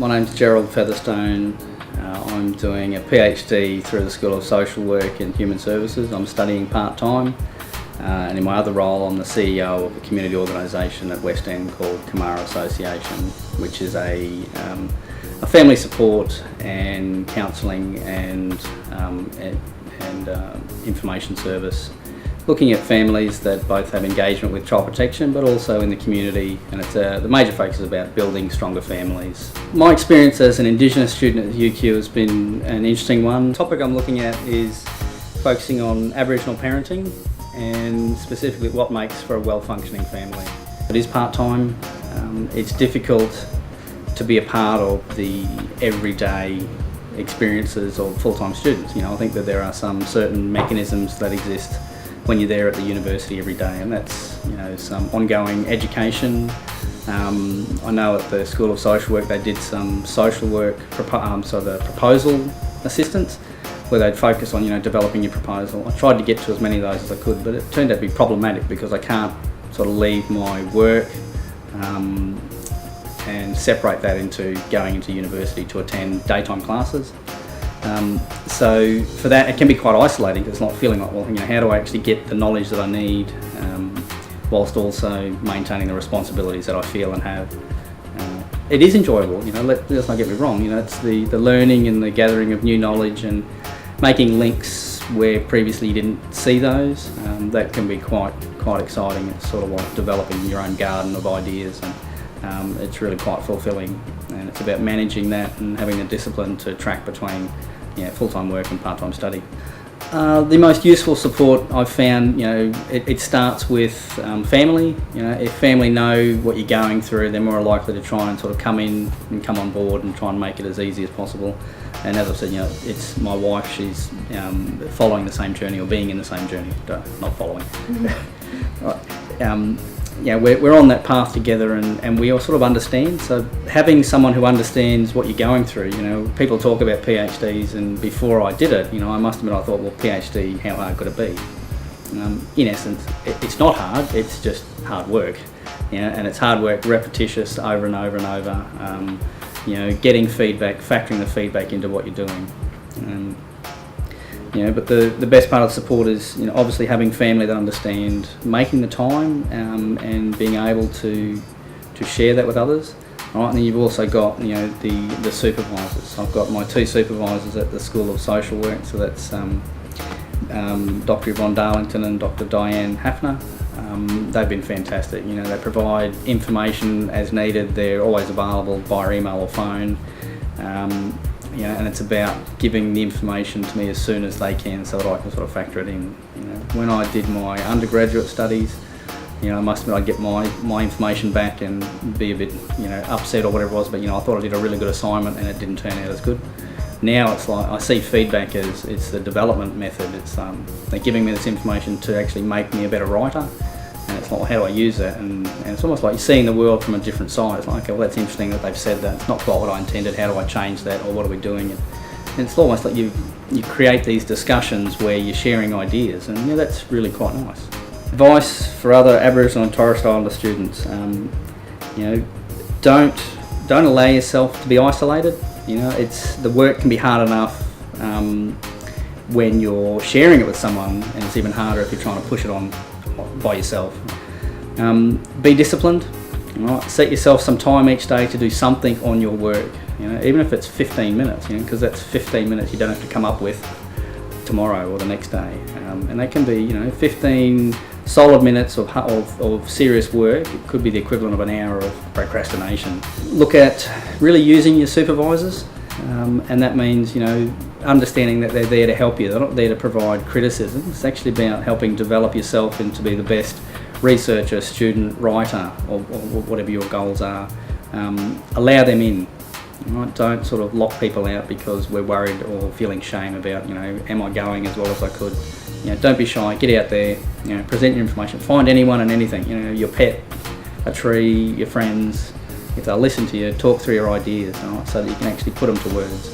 My name's Gerald Featherstone. I'm doing a PhD through the School of Social Work and Human Services. I'm studying part-time, and in my other role I'm the CEO of a community organisation at West End called Kamara Association, which is a family support and counselling and information service, looking at families that both have engagement with child protection but also in the community, and the major focus is about building stronger families. My experience as an Indigenous student at UQ has been an interesting one. The topic I'm looking at is focusing on Aboriginal parenting and specifically what makes for a well-functioning family. It is part-time. It's difficult to be a part of the everyday experiences of full-time students. I think that there are some certain mechanisms that exist when you're there at the university every day, and that's some ongoing education. I know at the School of Social Work they did some social work, the proposal assistance, where they'd focus on developing your proposal. I tried to get to as many of those as I could, but it turned out to be problematic because I can't sort of leave my work and separate that into going into university to attend daytime classes. So for that it can be quite isolating, because it's not feeling like, well, how do I actually get the knowledge that I need whilst also maintaining the responsibilities that I feel and have. It is enjoyable, let's not get me wrong, it's the learning and the gathering of new knowledge and making links where previously you didn't see those. That can be quite exciting. It's sort of like developing your own garden of ideas, and it's really quite fulfilling, and it's about managing that and having the discipline to track between full-time work and part-time study. The most useful support I've found, it starts with family. If family know what you're going through, they're more likely to try and sort of come in and come on board and try and make it as easy as possible. And as I've said, it's my wife. She's following the same journey, or being in the same journey, not following. We're on that path together, and we all sort of understand. So having someone who understands what you're going through, people talk about PhDs, and before I did it, I must admit I thought, well, PhD, how hard could it be? In essence, it's not hard, it's just hard work. And it's hard work, repetitious, over and over and over, getting feedback, factoring the feedback into what you're doing. But the best part of the support is obviously having family that understand, making the time, and being able to share that with others. Right, and then you've also got the supervisors. I've got my two supervisors at the School of Social Work, so that's Dr. Yvonne Darlington and Dr. Diane Hafner. They've been fantastic. They provide information as needed. They're always available via email or phone. And it's about giving the information to me as soon as they can, so that I can sort of factor it in. When I did my undergraduate studies, I must admit I'd get my information back and be a bit upset or whatever it was, but I thought I did a really good assignment and it didn't turn out as good. Now it's like I see feedback as it's the development method. It's they're giving me this information to actually make me a better writer. And it's like, well, how do I use that? And it's almost like you're seeing the world from a different side. It's like, okay, well, that's interesting that they've said that. It's not quite what I intended. How do I change that? Or what are we doing? And it's almost like you create these discussions where you're sharing ideas, and that's really quite nice. Advice for other Aboriginal and Torres Strait Islander students: don't allow yourself to be isolated. The work can be hard enough when you're sharing it with someone, and it's even harder if you're trying to push it on by yourself. Be disciplined. Set yourself some time each day to do something on your work. Even if it's 15 minutes, because that's 15 minutes you don't have to come up with tomorrow or the next day. And that can be 15 solid minutes of serious work. It could be the equivalent of an hour of procrastination. Look at really using your supervisors, and that means understanding that they're there to help you. They're not there to provide criticism. It's actually about helping develop yourself into be the best researcher, student, writer, or whatever your goals are. Allow them in. Right? Don't sort of lock people out because we're worried or feeling shame about, am I going as well as I could? Don't be shy. Get out there. Present your information. Find anyone and anything. Your pet, a tree, your friends. If they'll listen to you, talk through your ideas, right? So that you can actually put them to words.